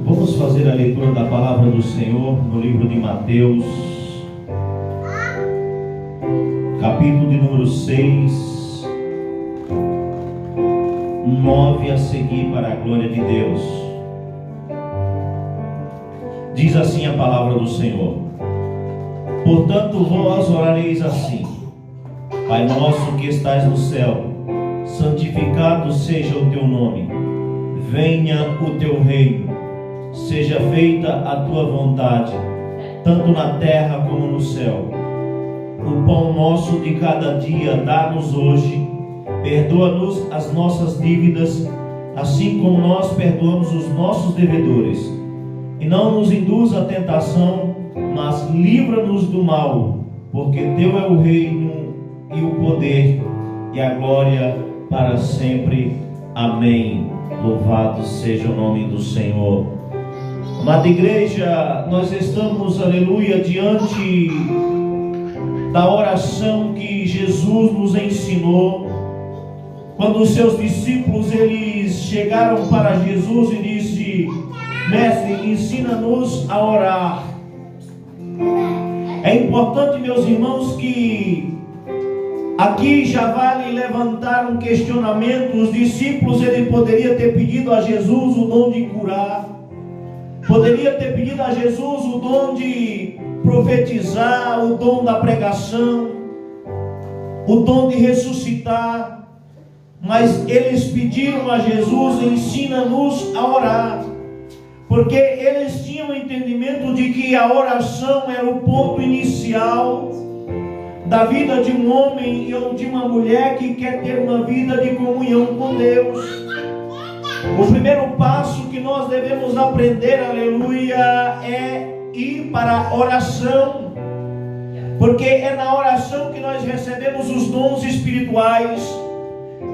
Vamos fazer a leitura da palavra do Senhor no livro de Mateus, capítulo de número 6, 9 a seguir, para a glória de Deus. Diz assim a palavra do Senhor: portanto vós orareis assim: Pai nosso que estais no céu, santificado seja o teu nome, venha o teu reino, seja feita a tua vontade, tanto na terra como no céu. O pão nosso de cada dia dá-nos hoje, perdoa-nos as nossas dívidas, assim como nós perdoamos os nossos devedores, e não nos induza à tentação, mas livra-nos do mal, porque teu é o reino e o poder e a glória para sempre. Amém. Louvado seja o nome do Senhor. Amada igreja, nós estamos, aleluia, diante da oração que Jesus nos ensinou, quando os seus discípulos, eles chegaram para Jesus e disse: mestre, ensina-nos a orar. É importante, meus irmãos, que aqui já vale levantar um questionamento. Os discípulos, ele poderia ter pedido a Jesus o dom de curar, poderia ter pedido a Jesus o dom de profetizar, o dom da pregação, o dom de ressuscitar, mas eles pediram a Jesus: ensina-nos a orar, porque eles tinham o entendimento de que a oração era o ponto inicial da vida de um homem ou de uma mulher que quer ter uma vida de comunhão com Deus. O primeiro passo que nós devemos aprender, aleluia, é ir para a oração, porque é na oração que nós recebemos os dons espirituais,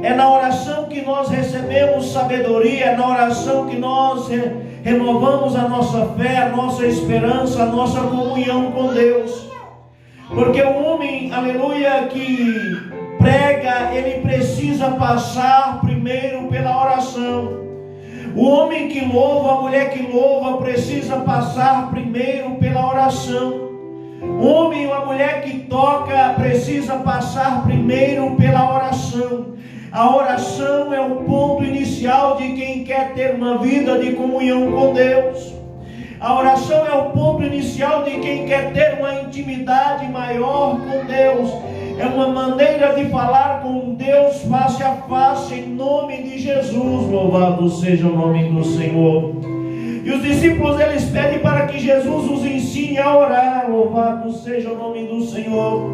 é na oração que nós recebemos sabedoria, é na oração que nós renovamos a nossa fé, a nossa esperança, a nossa comunhão com Deus. Porque o homem, aleluia, que prega, ele precisa passar primeiro pela oração. O homem que louva, a mulher que louva, precisa passar primeiro pela oração. O homem ou a mulher que toca precisa passar primeiro pela oração. A oração é o ponto inicial de quem quer ter uma vida de comunhão com Deus. A oração é o ponto inicial de quem quer ter uma intimidade maior com Deus. É uma maneira de falar com Deus face a face, em nome de Jesus. Louvado seja o nome do Senhor. E os discípulos, eles pedem para que Jesus os ensine a orar. Louvado seja o nome do Senhor.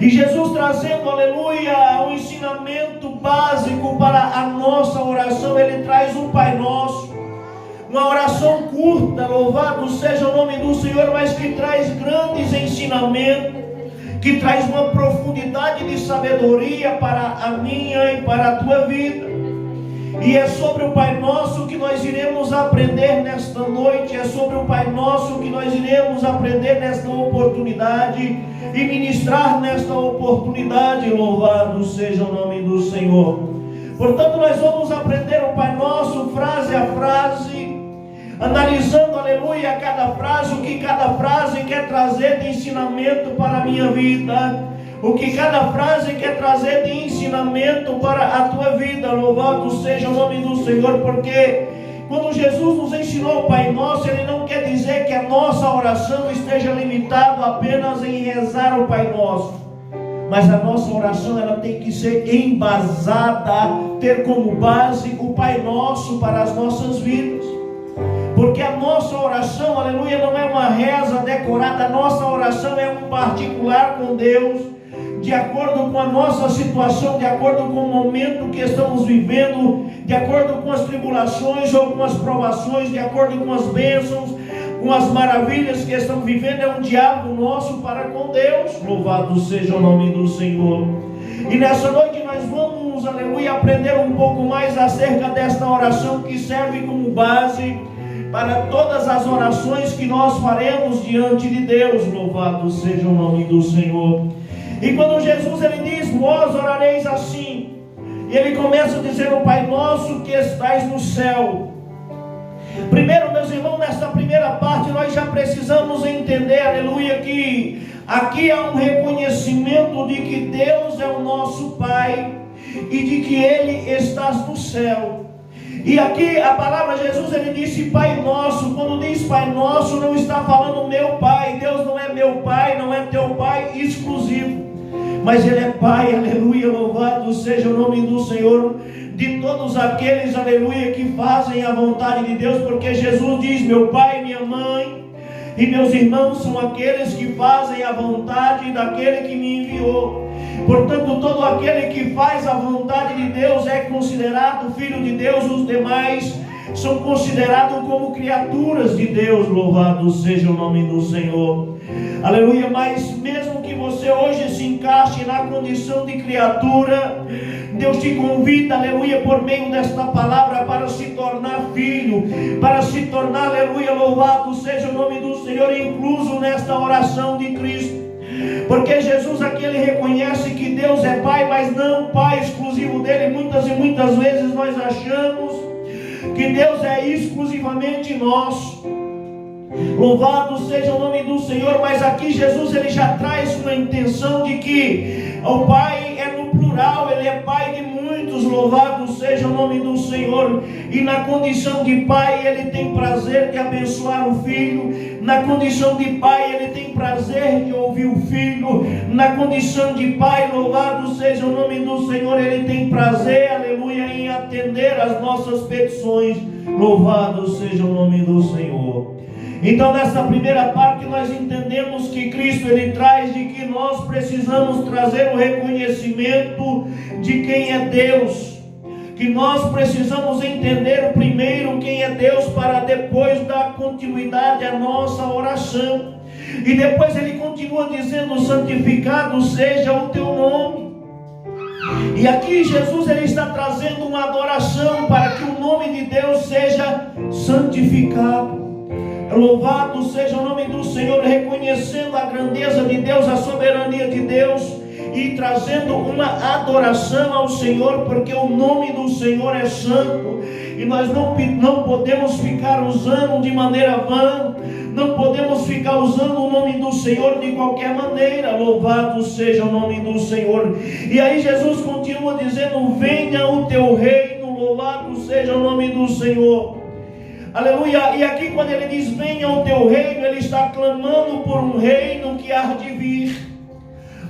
E Jesus trazendo, aleluia, um ensinamento básico para a nossa oração. Ele traz um Pai Nosso, uma oração curta, louvado seja o nome do Senhor, mas que traz grandes ensinamentos, que traz uma profundidade de sabedoria para a minha e para a tua vida. E é sobre o Pai Nosso que nós iremos aprender nesta noite, é sobre o Pai Nosso que nós iremos aprender nesta oportunidade e ministrar nesta oportunidade. Louvado seja o nome do Senhor. Portanto, nós vamos aprender o Pai Nosso frase a frase, analisando, aleluia, cada frase, o que cada frase quer trazer de ensinamento para a minha vida, o que cada frase quer trazer de ensinamento para a tua vida. Louvado seja o nome do Senhor, porque quando Jesus nos ensinou o Pai Nosso, Ele não quer dizer que a nossa oração esteja limitada apenas em rezar o Pai Nosso, mas a nossa oração, ela tem que ser embasada, ter como base o Pai Nosso para as nossas vidas. Porque a nossa oração, aleluia, não é uma reza decorada. A nossa oração é um particular com Deus, de acordo com a nossa situação, de acordo com o momento que estamos vivendo, de acordo com as tribulações ou com as provações, de acordo com as bênçãos, com as maravilhas que estamos vivendo. É um diálogo nosso para com Deus. Louvado seja o nome do Senhor. E nessa noite nós vamos, aleluia, aprender um pouco mais acerca desta oração que serve como base para todas as orações que nós faremos diante de Deus. Louvado seja o nome do Senhor. E quando Jesus, ele diz: vós orareis assim, e ele começa a dizer: o Pai Nosso que estais no céu. Primeiro, meus irmãos, nessa primeira parte nós já precisamos entender, aleluia, que aqui há um reconhecimento de que Deus é o nosso Pai e de que Ele está no céu. E aqui a palavra de Jesus, ele disse Pai Nosso. Quando diz Pai Nosso, não está falando meu Pai. Deus não é meu Pai, não é teu Pai exclusivo, mas Ele é Pai, aleluia, louvado seja o nome do Senhor, de todos aqueles, aleluia, que fazem a vontade de Deus, porque Jesus diz, meu Pai, minha mãe e meus irmãos são aqueles que fazem a vontade daquele que me enviou. Portanto, todo aquele que faz a vontade de Deus é considerado filho de Deus. Os demais são considerados como criaturas de Deus. Louvado seja o nome do Senhor, aleluia. Mas mesmo que você hoje se encaixe na condição de criatura, Deus te convida, aleluia, por meio desta palavra, para se tornar filho, para se tornar, aleluia, louvado seja o nome do Senhor, incluso nesta oração de Cristo. Porque Jesus aqui, ele reconhece que Deus é Pai, mas não Pai exclusivo dele. Muitas e muitas vezes nós achamos que Deus é exclusivamente nosso. Louvado seja o nome do Senhor. Mas aqui Jesus, ele já traz uma intenção de que o Pai é no plural, ele é Pai de muitos. Louvado seja o nome do Senhor. E na condição de Pai, ele tem prazer de abençoar o Filho. Na condição de Pai, ele tem prazer de ouvir o Filho. Na condição de Pai, louvado seja o nome do Senhor, ele tem prazer, aleluia, em atender as nossas petições. Louvado seja o nome do Senhor. Então, nessa primeira parte, nós entendemos que Cristo, ele traz de que nós precisamos trazer o reconhecimento de quem é Deus. Que nós precisamos entender primeiro quem é Deus, para depois dar continuidade à nossa oração. E depois ele continua dizendo, santificado seja o teu nome. E aqui Jesus, ele está trazendo uma adoração para que o nome de Deus seja santificado. Louvado seja o nome do Senhor, reconhecendo a grandeza de Deus, a soberania de Deus, e trazendo uma adoração ao Senhor, porque o nome do Senhor é santo, e nós não podemos ficar usando de maneira vã, não podemos ficar usando o nome do Senhor de qualquer maneira. Louvado seja o nome do Senhor. E aí Jesus continua dizendo, venha o teu reino. Louvado seja o nome do Senhor, aleluia. E aqui quando ele diz venha o teu reino, ele está clamando por um reino que há de vir.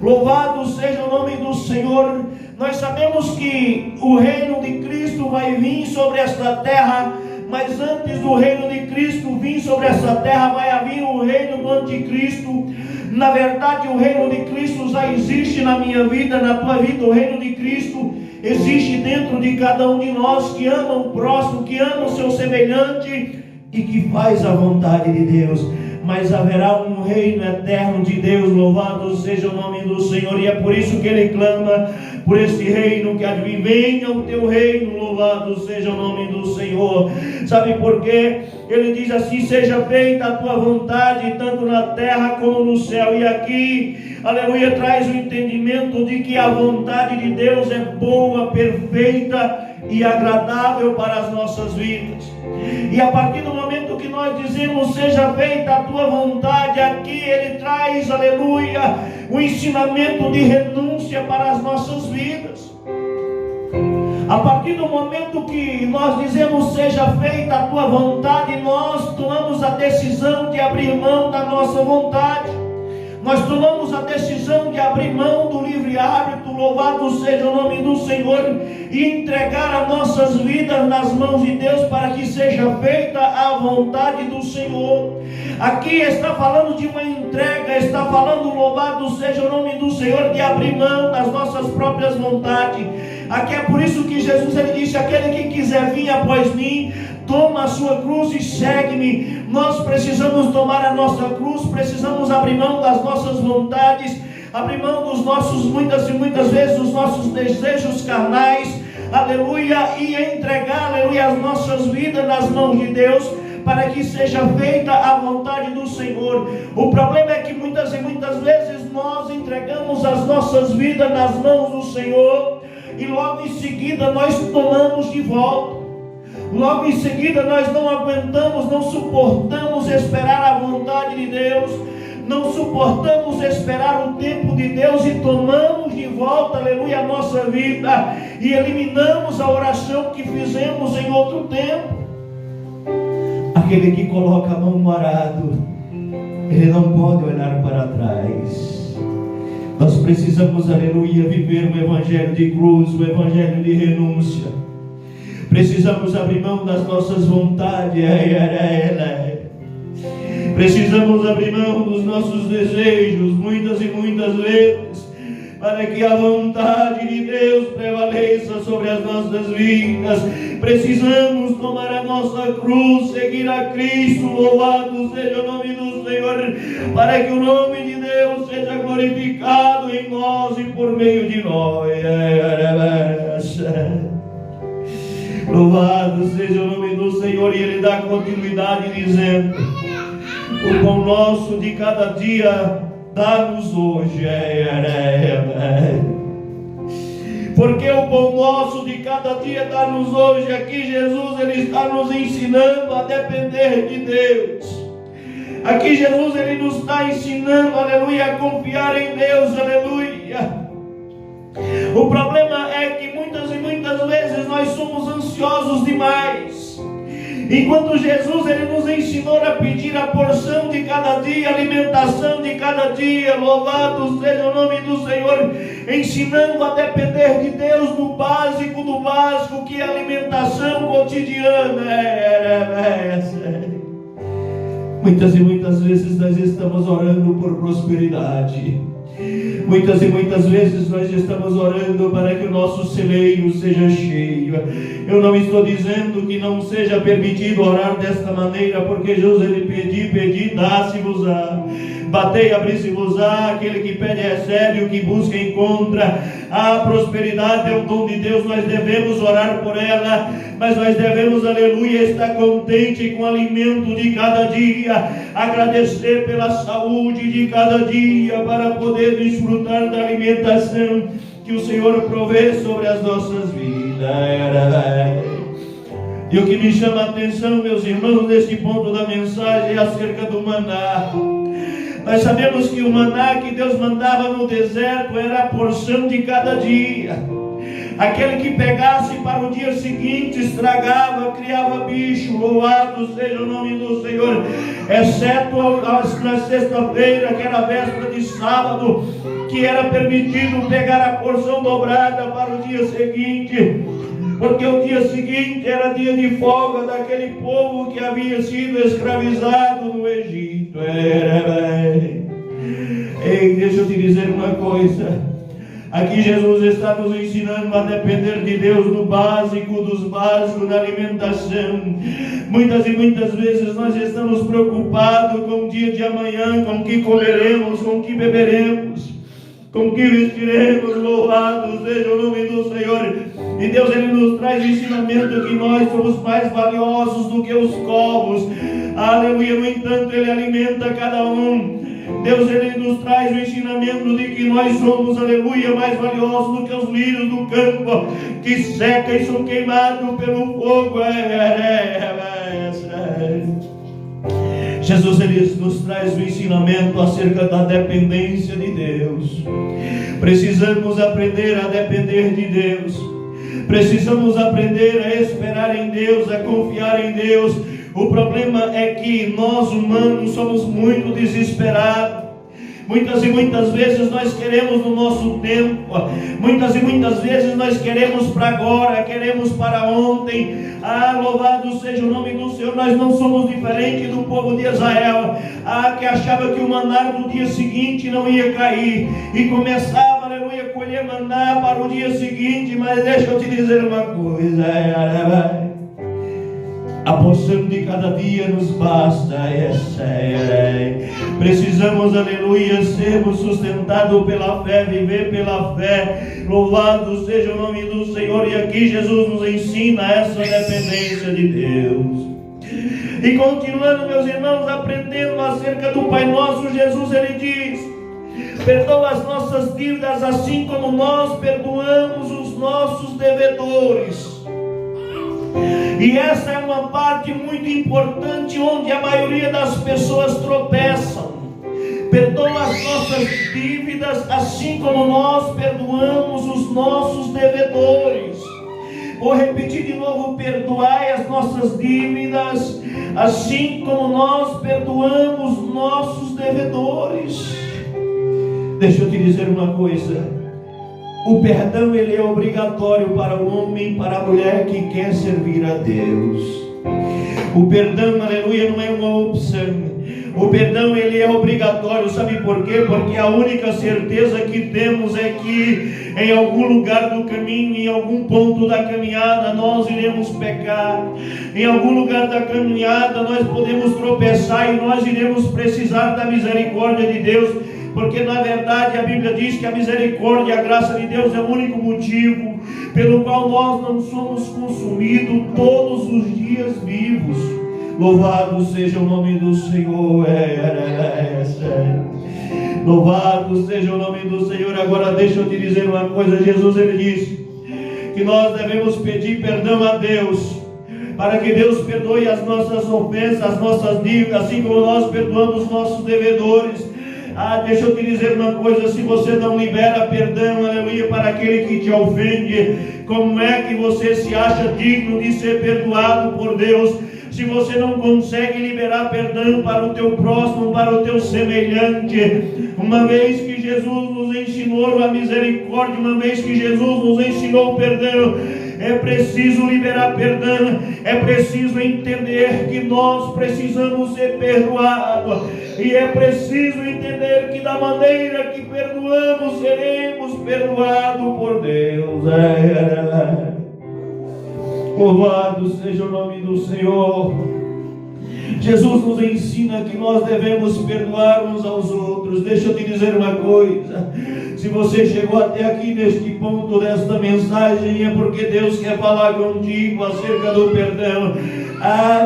Louvado seja o nome do Senhor. Nós sabemos que o reino de Cristo vai vir sobre esta terra, mas antes do reino de Cristo vir sobre essa terra, vai haver o reino do anticristo. Na verdade, o reino de Cristo já existe na minha vida, na tua vida. O reino de Cristo existe dentro de cada um de nós, que ama o próximo, que ama o seu semelhante e que faz a vontade de Deus. Mas haverá um reino eterno de Deus. Louvado seja o nome do Senhor. E é por isso que ele clama por esse reino que há de vir. Venha o teu reino. Louvado seja o nome do Senhor. Sabe por quê? Ele diz assim, seja feita a tua vontade, tanto na terra como no céu. E aqui, aleluia, traz o entendimento de que a vontade de Deus é boa, perfeita e agradável para as nossas vidas. E a partir do momento que nós dizemos seja feita a tua vontade, aqui ele traz, aleluia, o ensinamento de renúncia para as nossas vidas. A partir do momento que nós dizemos seja feita a tua vontade, nós tomamos a decisão de abrir mão da nossa vontade. Nós tomamos a decisão de abrir mão do livre-árbitro, louvado seja o nome do Senhor, e entregar as nossas vidas nas mãos de Deus para que seja feita a vontade do Senhor. Aqui está falando de uma entrega, está falando, louvado seja o nome do Senhor, de abrir mão das nossas próprias vontades. Aqui é por isso que Jesus, ele disse, aquele que quiser vir após mim, toma a sua cruz e segue-me. Nós precisamos tomar a nossa cruz, precisamos abrir mão das nossas vontades, abrir mão dos nossos, muitas e muitas vezes, dos nossos desejos carnais, aleluia, e entregar, aleluia, as nossas vidas nas mãos de Deus, para que seja feita a vontade do Senhor. O problema é que muitas e muitas vezes nós entregamos as nossas vidas nas mãos do Senhor, e logo em seguida nós tomamos de volta. Logo em seguida nós não aguentamos, não suportamos esperar a vontade de Deus, não suportamos esperar o tempo de Deus e tomamos de volta, aleluia, a nossa vida e eliminamos a oração que fizemos em outro tempo. Aquele que coloca a mão no arado, ele não pode olhar para trás. Nós precisamos, aleluia, viver o evangelho de cruz, o evangelho de renúncia. Precisamos abrir mão das nossas vontades. Precisamos abrir mão dos nossos desejos, muitas e muitas vezes, para que a vontade de Deus prevaleça sobre as nossas vidas. Precisamos tomar a nossa cruz, seguir a Cristo. Louvado seja o nome do Senhor, para que o nome de Deus seja glorificado em nós e por meio de nós. Louvado seja o nome do Senhor. E Ele dá continuidade dizendo: o pão nosso de cada dia dá-nos hoje. Porque o pão nosso de cada dia dá-nos hoje. Aqui Jesus, Ele está nos ensinando a depender de Deus. Aqui Jesus, Ele nos está ensinando, aleluia, a confiar em Deus, aleluia. O problema é que muitas e muitas vezes nós somos ansiosos demais. Enquanto Jesus, Ele nos ensinou a pedir a porção de cada dia, a alimentação de cada dia. Louvado seja o nome do Senhor, ensinando a depender de Deus no básico do básico, que é a alimentação cotidiana. Muitas e muitas vezes nós estamos orando por prosperidade. Muitas e muitas vezes nós estamos orando para que o nosso celeiro seja cheio. Eu não estou dizendo que não seja permitido orar desta maneira, porque Jesus, Ele pedi, dá-se-vos-á. Batei, abri-se-vos-á. Aquele que pede recebe, o que busca encontra. A prosperidade é um dom de Deus, nós devemos orar por ela, mas nós devemos, aleluia, estar contente com o alimento de cada dia, agradecer pela saúde de cada dia, para poder desfrutar da alimentação que o Senhor provê sobre as nossas vidas. E o que me chama a atenção, meus irmãos, neste ponto da mensagem, é acerca do maná. Nós sabemos que o maná que Deus mandava no deserto era a porção de cada dia. Aquele que pegasse para o dia seguinte estragava, criava bicho. Louvado seja o nome do Senhor. Exceto na sexta-feira, que era a véspera de sábado, que era permitido pegar a porção dobrada para o dia seguinte, porque o dia seguinte era dia de folga daquele povo que havia sido escravizado no Egito. Ei, deixa eu te dizer uma coisa. Aqui Jesus está nos ensinando a depender de Deus no básico dos básicos, na alimentação. Muitas e muitas vezes nós estamos preocupados com o dia de amanhã, com o que comeremos, com o que beberemos, com o que vestiremos. Louvado seja o nome do Senhor. E Deus, Ele nos traz ensinamento que nós somos mais valiosos do que os corvos. Aleluia. No entanto, Ele alimenta cada um. Deus, Ele nos traz o ensinamento de que nós somos, aleluia, mais valiosos do que os lírios do campo, que secam e são queimados pelo fogo. Jesus, Ele nos traz o ensinamento acerca da dependência de Deus. Precisamos aprender a depender de Deus. Precisamos aprender a esperar em Deus, a confiar em Deus. O problema é que nós humanos somos muito desesperados. Muitas e muitas vezes nós queremos no nosso tempo. Muitas e muitas vezes nós queremos para agora, queremos para ontem. Louvado seja o nome do Senhor. Nós não somos diferentes do povo de Israel, que achava que o maná do dia seguinte não ia cair e começava, aleluia, a colher maná para o dia seguinte. Mas deixa eu te dizer uma coisa, a porção de cada dia nos basta. Precisamos, aleluia, sermos sustentados pela fé, viver pela fé. Louvado seja o nome do Senhor. E aqui Jesus nos ensina essa dependência de Deus. E continuando, meus irmãos, aprendendo acerca do Pai Nosso, Jesus, Ele diz: perdoa as nossas dívidas assim como nós perdoamos os nossos devedores. E essa é uma parte muito importante onde a maioria das pessoas tropeçam. Perdoa as nossas dívidas, assim como nós perdoamos os nossos devedores. Vou repetir de novo: perdoai as nossas dívidas, assim como nós perdoamos nossos devedores. Deixa eu te dizer uma coisa: o perdão ele é obrigatório para o homem, para a mulher que quer servir a Deus. O perdão, aleluia, não é uma opção. O perdão ele é obrigatório. Sabe por quê? Porque a única certeza que temos é que em algum lugar do caminho, em algum ponto da caminhada, nós iremos pecar. Em algum lugar da caminhada nós podemos tropeçar e nós iremos precisar da misericórdia de Deus. Porque na verdade a Bíblia diz que a misericórdia e a graça de Deus é o único motivo pelo qual nós não somos consumidos todos os dias vivos. Louvado seja o nome do Senhor. Louvado seja o nome do Senhor. Agora deixa eu te dizer uma coisa. Jesus ele disse que nós devemos pedir perdão a Deus, para que Deus perdoe as nossas ofensas, as nossas dívidas, assim como nós perdoamos os nossos devedores. Deixa eu te dizer uma coisa: se você não libera perdão, aleluia, para aquele que te ofende, como é que você se acha digno de ser perdoado por Deus? Se você não consegue liberar perdão para o teu próximo, para o teu semelhante, uma vez que Jesus nos ensinou a misericórdia, uma vez que Jesus nos ensinou o perdão, é preciso liberar perdão, é preciso entender que nós precisamos ser perdoados, e é preciso entender que da maneira que perdoamos, seremos perdoados por Deus. Louvado seja o nome do Senhor. Jesus nos ensina que nós devemos perdoar uns aos outros. Deixa eu te dizer uma coisa: se você chegou até aqui neste ponto desta mensagem, é porque Deus quer falar contigo acerca do perdão.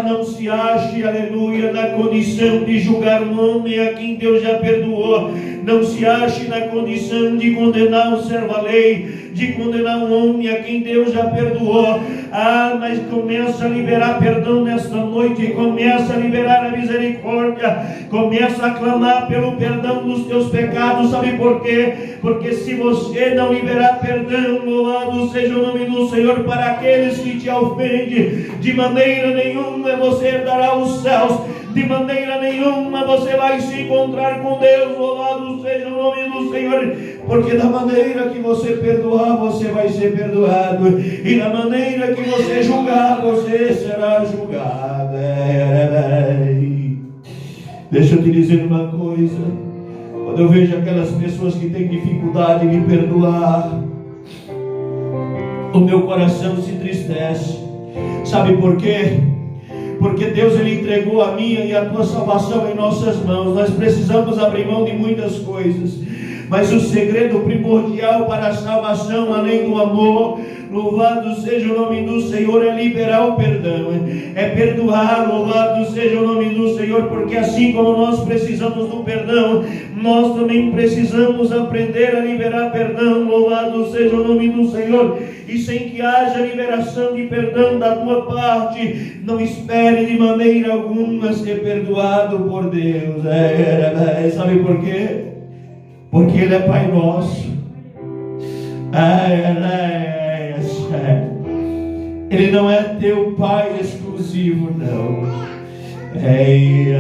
Não se ache, aleluia, na condição de julgar um homem a quem Deus já perdoou. Não se ache na condição de condenar o servo-lei, de condenar um homem a quem Deus já perdoou. Mas começa a liberar perdão nesta noite, começa a liberar a misericórdia, começa a clamar pelo perdão dos teus pecados. Sabe por quê? Porque se você não liberar perdão, louvado seja o nome do Senhor, para aqueles que te ofendem, de maneira nenhuma você herdará os céus, de maneira nenhuma você vai se encontrar com Deus. Louvado seja o nome do Senhor, porque da maneira que você perdoar, você vai ser perdoado, e da maneira que você julgar, você será julgado. Deixa eu te dizer uma coisa: quando eu vejo aquelas pessoas que têm dificuldade de perdoar, o meu coração se entristece. Sabe por quê? Porque Deus ele entregou a minha e a tua salvação em nossas mãos. Nós precisamos abrir mão de muitas coisas, mas o segredo primordial para a salvação, além do amor, louvado seja o nome do Senhor, é liberar o perdão, é perdoar. Louvado seja o nome do Senhor, porque assim como nós precisamos do perdão, nós também precisamos aprender a liberar perdão. Louvado seja o nome do Senhor. E sem que haja liberação de perdão da tua parte, não espere de maneira alguma ser perdoado por Deus. Sabe por quê? Porque Ele é Pai nosso. Ele não é teu Pai exclusivo, não. Ele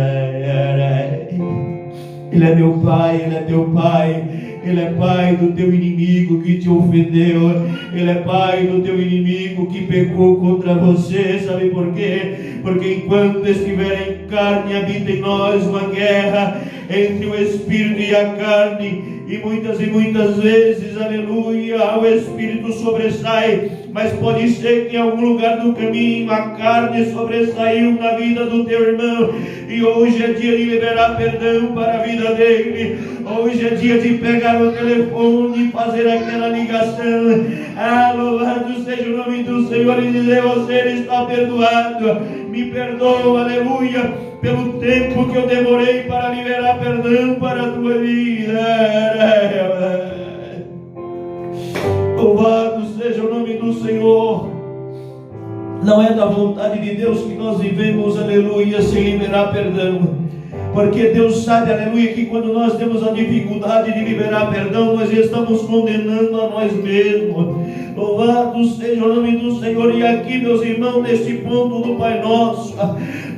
é meu Pai, Ele é teu Pai. Ele é Pai do teu inimigo que te ofendeu. Ele é Pai do teu inimigo que pecou contra você. Sabe por quê? Porque enquanto estiver em carne, habita em nós uma guerra entre o Espírito e a carne. E muitas vezes, aleluia, o Espírito sobressai, mas pode ser que em algum lugar do caminho a carne sobressaiu na vida do teu irmão, e hoje é dia de liberar perdão para a vida dele. Hoje é dia de pegar o telefone e fazer aquela ligação. Louvado seja o nome do Senhor, e dizer: você está perdoado, me perdoa, aleluia, pelo tempo que eu demorei para liberar perdão para a tua vida. Louvado seja o nome do Senhor. Não é da vontade de Deus que nós vivemos, aleluia, sem liberar perdão. Porque Deus sabe, aleluia, que quando nós temos a dificuldade de liberar perdão, nós estamos condenando a nós mesmos. Louvado seja o nome do Senhor. E aqui, meus irmãos, neste ponto do Pai Nosso,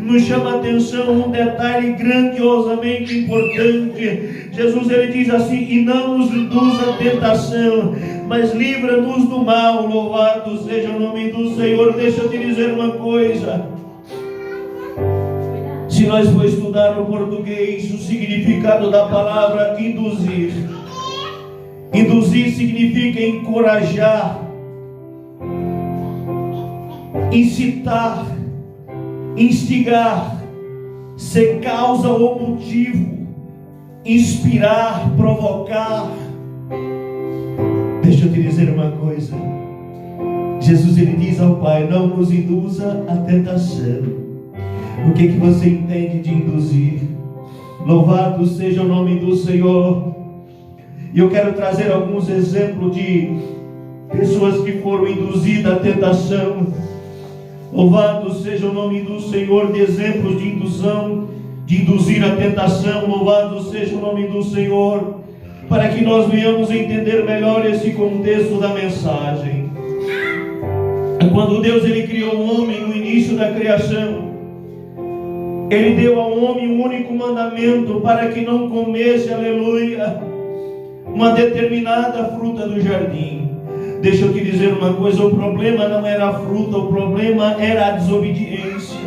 nos chama a atenção um detalhe grandiosamente importante. Jesus, ele diz assim: e não nos induz a tentação, mas livra-nos do mal. Louvado seja o nome do Senhor. Deixa eu te dizer uma coisa. Se nós for estudar no português o significado da palavra induzir, induzir significa encorajar, incitar, instigar, ser causa ou motivo, inspirar, provocar. Deixa eu te dizer uma coisa. Jesus, ele diz ao Pai: não nos induza a tentação. O que você entende de induzir? Louvado seja o nome do Senhor. E eu quero trazer alguns exemplos de pessoas que foram induzidas à tentação. Louvado seja o nome do Senhor, de exemplos de indução, de induzir a tentação. Louvado seja o nome do Senhor, para que nós venhamos entender melhor esse contexto da mensagem. Quando Deus, ele criou o homem no início da criação, ele deu ao homem um único mandamento, para que não comesse, aleluia, uma determinada fruta do jardim. Deixa eu te dizer uma coisa: o problema não era a fruta, o problema era a desobediência.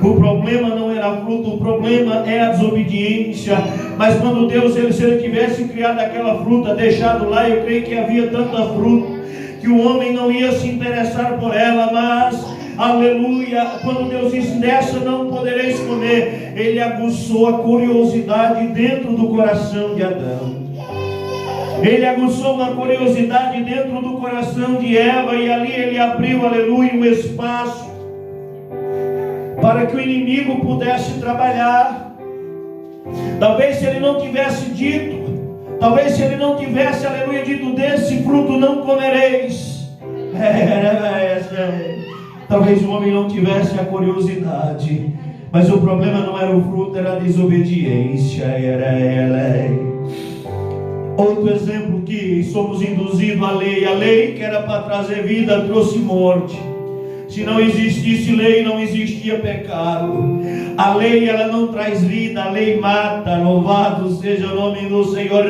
O problema não era a fruta, o problema é a desobediência. Mas quando Deus, se ele tivesse criado aquela fruta, deixado lá, eu creio que havia tanta fruta que o homem não ia se interessar por ela. Mas, aleluia, quando Deus disse: dessa não podereis comer, ele aguçou a curiosidade dentro do coração de Adão. Ele aguçou uma curiosidade dentro do coração de Eva, e ali ele abriu, aleluia, um espaço para que o inimigo pudesse trabalhar. Talvez se ele não tivesse dito, talvez se ele não tivesse, aleluia, dito: desse fruto não comereis. Talvez o homem não tivesse a curiosidade, mas o problema não era o fruto, era a desobediência. Outro exemplo, que somos induzidos à lei. A lei, que era para trazer vida, trouxe morte. Se não existisse lei, não existia pecado. A lei, ela não traz vida, a lei mata. Louvado seja o nome do Senhor.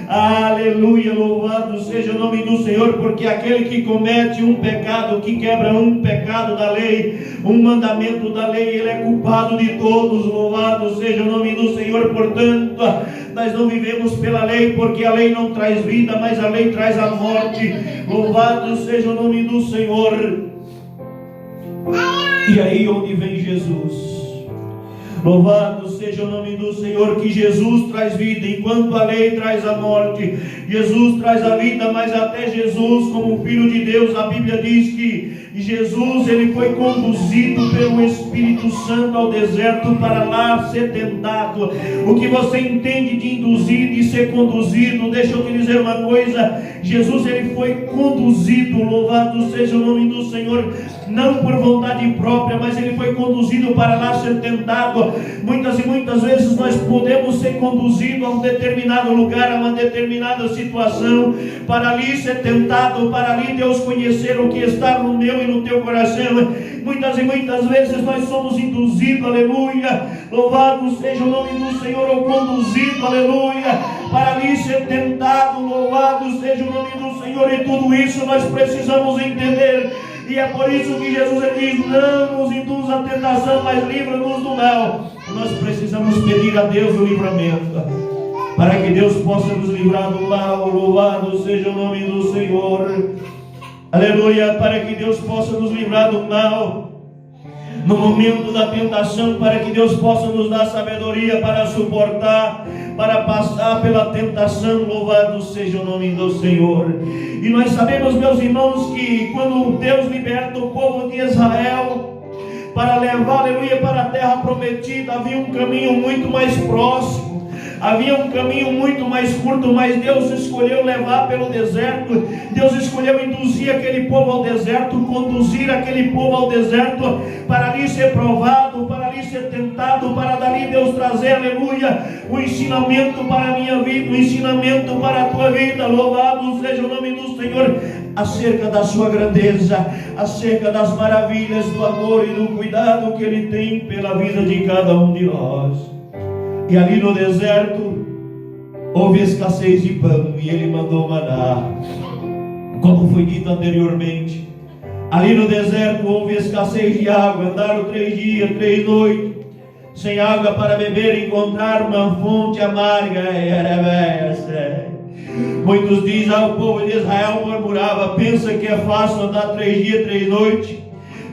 Aleluia, louvado seja o nome do Senhor. Porque aquele que comete um pecado, que quebra um pecado da lei, um mandamento da lei, ele é culpado de todos. Louvado seja o nome do Senhor. Portanto, nós não vivemos pela lei, porque a lei não traz vida, mas a lei traz a morte. Louvado seja o nome do Senhor. E aí onde vem Jesus? Louvado seja o nome do Senhor, que Jesus traz vida, enquanto a lei traz a morte. Jesus traz a vida, mas até Jesus, como Filho de Deus, a Bíblia diz que Jesus, ele foi conduzido pelo Espírito Santo ao deserto para lá ser tentado. O que você entende de induzir, de ser conduzido? Deixa eu te dizer uma coisa: Jesus, ele foi conduzido, louvado seja o nome do Senhor, não por vontade própria, mas ele foi conduzido para lá ser tentado. Muitas e muitas vezes nós podemos ser conduzidos a um determinado lugar, a uma determinada situação, para ali ser tentado, para ali Deus conhecer o que está no meu e no teu coração. Muitas e muitas vezes nós somos induzidos, aleluia, louvado seja o nome do Senhor, ou conduzido, aleluia, para ali ser tentado. Louvado seja o nome do Senhor. E tudo isso nós precisamos entender. E é por isso que Jesus diz: não nos induz a tentação, mas livra-nos do mal. Nós precisamos pedir a Deus o livramento, para que Deus possa nos livrar do mal. Louvado seja o nome do Senhor. Aleluia, para que Deus possa nos livrar do mal no momento da tentação, para que Deus possa nos dar sabedoria para suportar, para passar pela tentação. Louvado seja o nome do Senhor. E nós sabemos, meus irmãos, que quando Deus liberta o povo de Israel para levar, aleluia, para a terra prometida, havia um caminho muito mais próximo. Havia um caminho muito mais curto, mas Deus escolheu levar pelo deserto. Deus escolheu induzir aquele povo ao deserto, conduzir aquele povo ao deserto, para ali ser provado, para ali ser tentado, para dali Deus trazer, aleluia, o ensinamento para a minha vida, o ensinamento para a tua vida. Louvado seja o nome do Senhor, acerca da sua grandeza, acerca das maravilhas do amor e do cuidado que Ele tem pela vida de cada um de nós. E ali no deserto houve escassez de pão e Ele mandou maná, como foi dito anteriormente. Ali no deserto houve escassez de água, andaram 3 dias, 3 noites sem água para beber, encontraram uma fonte amarga. Muitos dizem, o povo de Israel murmurava: pensa que é fácil andar 3 dias, 3 noites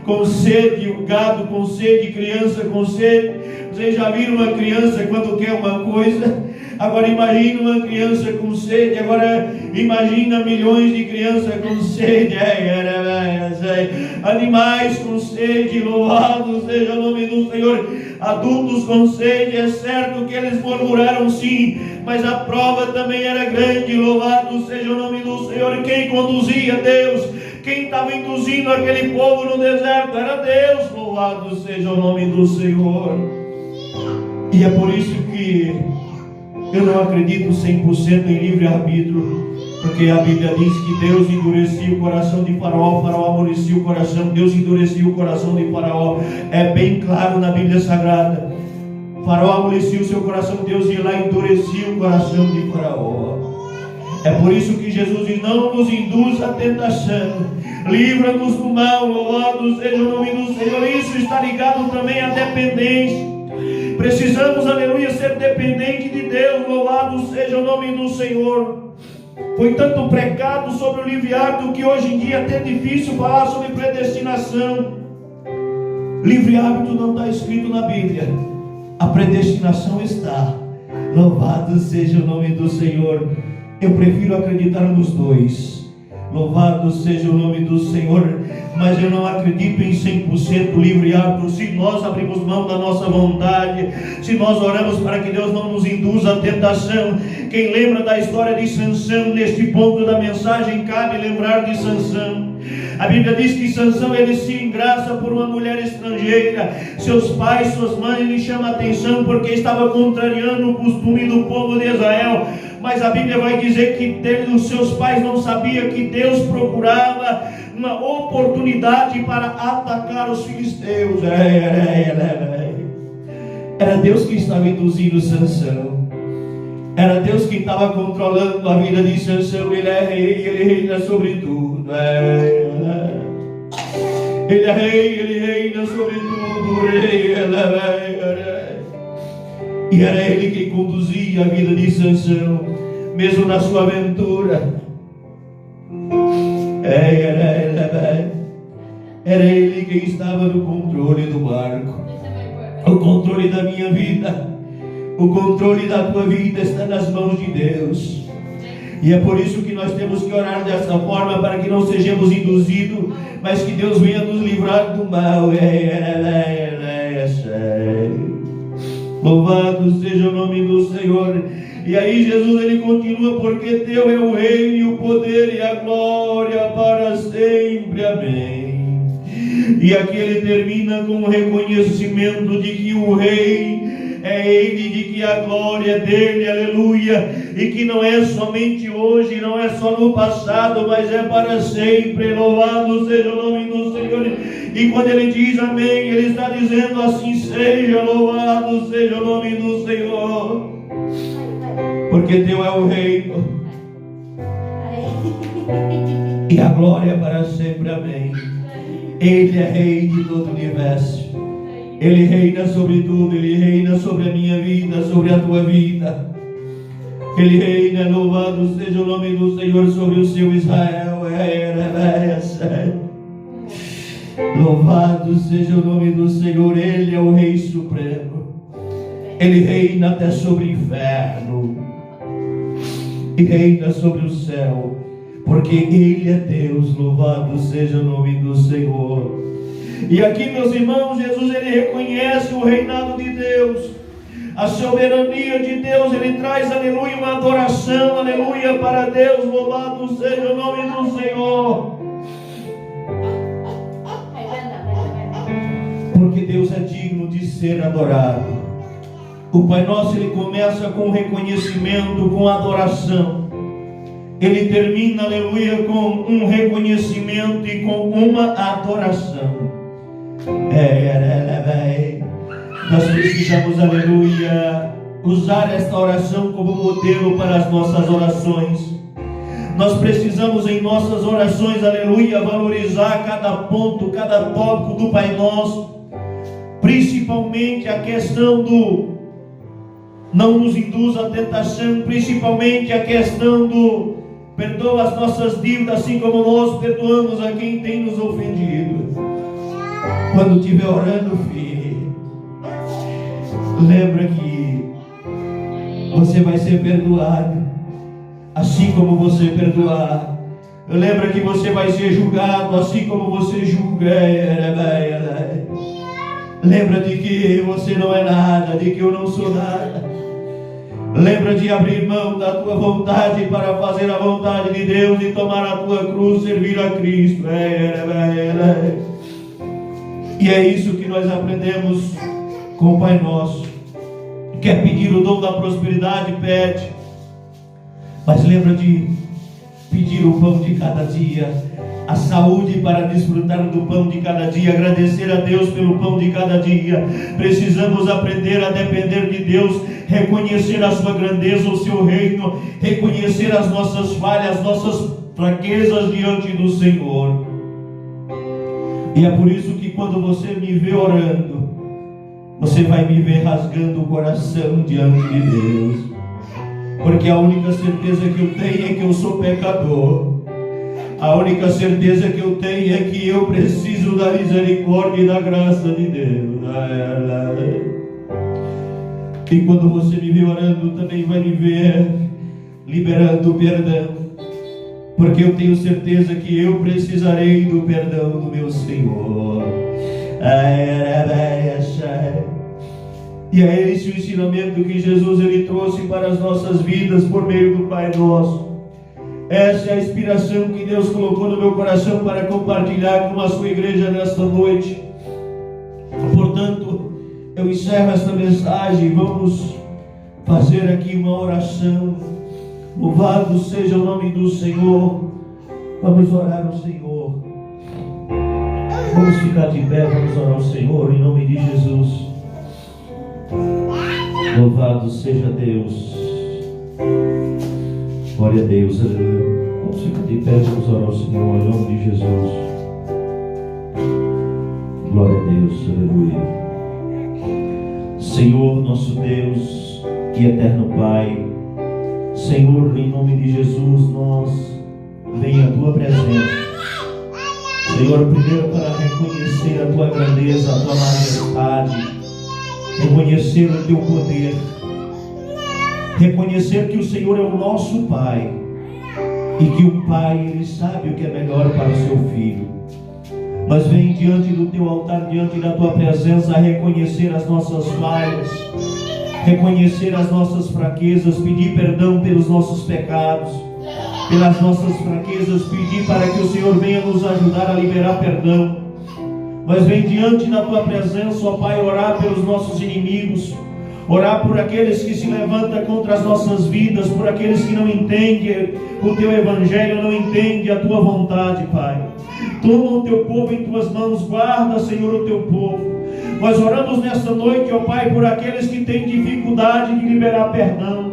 com sede, o gado com sede, criança com sede. Vocês já viram uma criança quando quer uma coisa? Agora imagina uma criança com sede. Agora imagina milhões de crianças com sede. Animais com sede. Louvado seja o nome do Senhor. Adultos com sede. É certo que eles murmuraram sim, mas a prova também era grande. Louvado seja o nome do Senhor. Quem conduzia? Deus. Quem estava induzindo aquele povo no deserto era Deus. Louvado seja o nome do Senhor. E é por isso que eu não acredito 100% em livre-arbítrio, porque a Bíblia diz que Deus endurecia o coração de Faraó, Faraó amolecia o coração, Deus endurecia o coração de Faraó. É bem claro na Bíblia Sagrada. Faraó amolecia o seu coração, Deus ia lá e endurecia o coração de Faraó. É por isso que Jesus diz: não nos induz à tentação, livra-nos do mal. Louvado seja o nome do Senhor. Isso está ligado também à dependência. Precisamos, aleluia, ser dependente de Deus. Louvado seja o nome do Senhor. Foi tanto precado sobre o livre-arbítrio que hoje em dia é até difícil falar sobre predestinação. Livre-arbítrio não está escrito na Bíblia, a predestinação está. Louvado seja o nome do Senhor. Eu prefiro acreditar nos dois. Louvado seja o nome do Senhor. Mas eu não acredito em 100% livre-arbítrio. Se nós abrimos mão da nossa vontade, se nós oramos para que Deus não nos induza à tentação. Quem lembra da história de Sansão, neste ponto da mensagem cabe lembrar de Sansão. A Bíblia diz que Sansão, ele se engraça por uma mulher estrangeira. Seus pais, suas mães lhe chamam a atenção porque estava contrariando o costume do povo de Israel. Mas a Bíblia vai dizer que os seus pais não sabiam que Deus procurava uma oportunidade para atacar os filisteus. Era Deus que estava induzindo Sansão. Era Deus que estava controlando a vida de Sansão. Ele é rei, ele reina sobre tudo. Ele é rei, ele reina sobre tudo. E era ele que conduzia a vida de Sansão, mesmo na sua aventura. Era ele quem estava no controle do barco. O controle da minha vida, o controle da tua vida está nas mãos de Deus. E é por isso que nós temos que orar dessa forma, para que não sejamos induzidos, mas que Deus venha nos livrar do mal. Louvado seja o nome do Senhor. E aí Jesus, ele continua: porque teu é o reino e o poder e a glória para sempre, amém. E aqui ele termina com o reconhecimento de que o rei é ele, de que a glória é dele, aleluia, e que não é somente hoje, não é só no passado, mas é para sempre. Louvado seja o nome do Senhor. E quando ele diz amém, ele está dizendo: assim seja. Louvado seja o nome do Senhor, porque teu é o reino e a glória para sempre, amém. Ele é rei de todo o universo. Ele reina sobre tudo. Ele reina sobre a minha vida, sobre a tua vida. Ele reina, louvado seja o nome do Senhor, sobre o seu Israel. Louvado seja o nome do Senhor. Ele é o Rei Supremo. Ele reina até sobre o inferno e reina sobre o céu, porque Ele é Deus. Louvado seja o nome do Senhor. E aqui, meus irmãos, Jesus, ele reconhece o reinado de Deus. A soberania de Deus, Ele traz, aleluia, uma adoração, aleluia, para Deus. Louvado seja o nome do Senhor. Porque Deus é digno de ser adorado. O Pai Nosso, Ele começa com reconhecimento, com adoração. Ele termina, aleluia, com um reconhecimento e com uma adoração. Nós precisamos, aleluia, usar esta oração como modelo para as nossas orações. Nós precisamos em nossas orações, aleluia, valorizar cada ponto, cada tópico do Pai Nosso. Principalmente a questão do não nos induz à tentação, principalmente a questão do perdoa as nossas dívidas, assim como nós perdoamos a quem tem nos ofendido. Quando estiver orando, filho, lembra que você vai ser perdoado, assim como você perdoar. Lembra que você vai ser julgado, assim como você julga. Lembra de que você não é nada, de que eu não sou nada. Lembra de abrir mão da tua vontade para fazer a vontade de Deus e tomar a tua cruz, servir a Cristo. E é isso que nós aprendemos com o Pai Nosso. Quer pedir o dom da prosperidade? Pede. Mas lembra de pedir o pão de cada dia, a saúde para desfrutar do pão de cada dia, agradecer a Deus pelo pão de cada dia. Precisamos aprender a depender de Deus, reconhecer a sua grandeza, o seu reino, reconhecer as nossas falhas, as nossas fraquezas diante do Senhor. E é por isso que quando você me vê orando, você vai me ver rasgando o coração diante de Deus, porque a única certeza que eu tenho é que eu sou pecador. A única certeza que eu tenho é que eu preciso da misericórdia e da graça de Deus. E quando você me vê orando, também vai me ver liberando perdão, porque eu tenho certeza que eu precisarei do perdão do meu Senhor. E é esse o ensinamento que Jesus ele trouxe para as nossas vidas por meio do Pai Nosso. Essa é a inspiração que Deus colocou no meu coração para compartilhar com a sua igreja nesta noite. Portanto, eu encerro esta mensagem e vamos fazer aqui uma oração. Louvado seja o nome do Senhor. Vamos orar ao Senhor. Vamos ficar de pé, vamos orar ao Senhor em nome de Jesus. Louvado seja Deus. Glória a Deus, aleluia. Vamos ficar de pé, vamos orar ao Senhor em nome de Jesus. Glória a Deus, aleluia. Senhor, nosso Deus e eterno Pai, Senhor, em nome de Jesus, nós vem a Tua presença. Senhor, primeiro para reconhecer a Tua grandeza, a Tua majestade, reconhecer o Teu poder, reconhecer que o Senhor é o nosso Pai e que o Pai, Ele sabe o que é melhor para o seu filho. Mas vem diante do Teu altar, diante da Tua presença, reconhecer as nossas falhas, reconhecer as nossas fraquezas, pedir perdão pelos nossos pecados, pelas nossas fraquezas, pedir para que o Senhor venha nos ajudar a liberar perdão. Mas vem diante da Tua presença, ó Pai, orar pelos nossos inimigos, orar por aqueles que se levantam contra as nossas vidas, por aqueles que não entendem o Teu Evangelho, não entendem a Tua vontade, Pai. Toma o Teu povo em Tuas mãos, guarda, Senhor, o Teu povo. Nós oramos nesta noite, ó Pai, por aqueles que têm dificuldade de liberar perdão,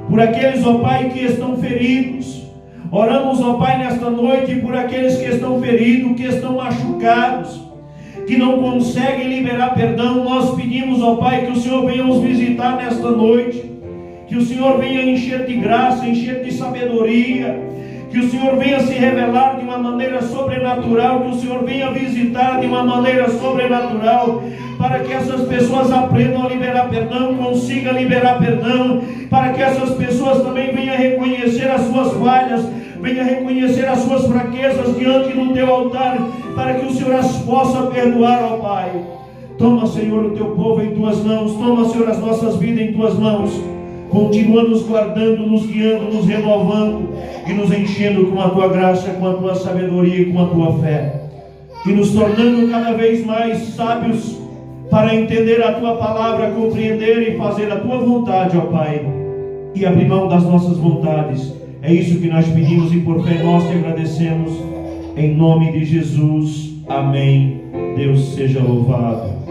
por aqueles, ó Pai, que estão feridos. Oramos, ó Pai, nesta noite por aqueles que estão feridos, que estão machucados, que não conseguem liberar perdão. Nós pedimos, ó Pai, que o Senhor venha nos visitar nesta noite, que o Senhor venha encher de graça, encher de sabedoria, que o Senhor venha se revelar de uma maneira sobrenatural, que o Senhor venha visitar de uma maneira sobrenatural, para que essas pessoas aprendam a liberar perdão, consigam liberar perdão, para que essas pessoas também venham reconhecer as suas falhas, venham reconhecer as suas fraquezas diante do Teu altar, para que o Senhor as possa perdoar, ó Pai. Toma, Senhor, o teu povo em tuas mãos. Toma, Senhor, as nossas vidas em tuas mãos. Continua nos guardando, nos guiando, nos renovando e nos enchendo com a tua graça, com a tua sabedoria e com a tua fé. E nos tornando cada vez mais sábios para entender a tua palavra, compreender e fazer a tua vontade, ó Pai. E abrir mão das nossas vontades. É isso que nós pedimos e por fé nós te agradecemos. Em nome de Jesus. Amém. Deus seja louvado.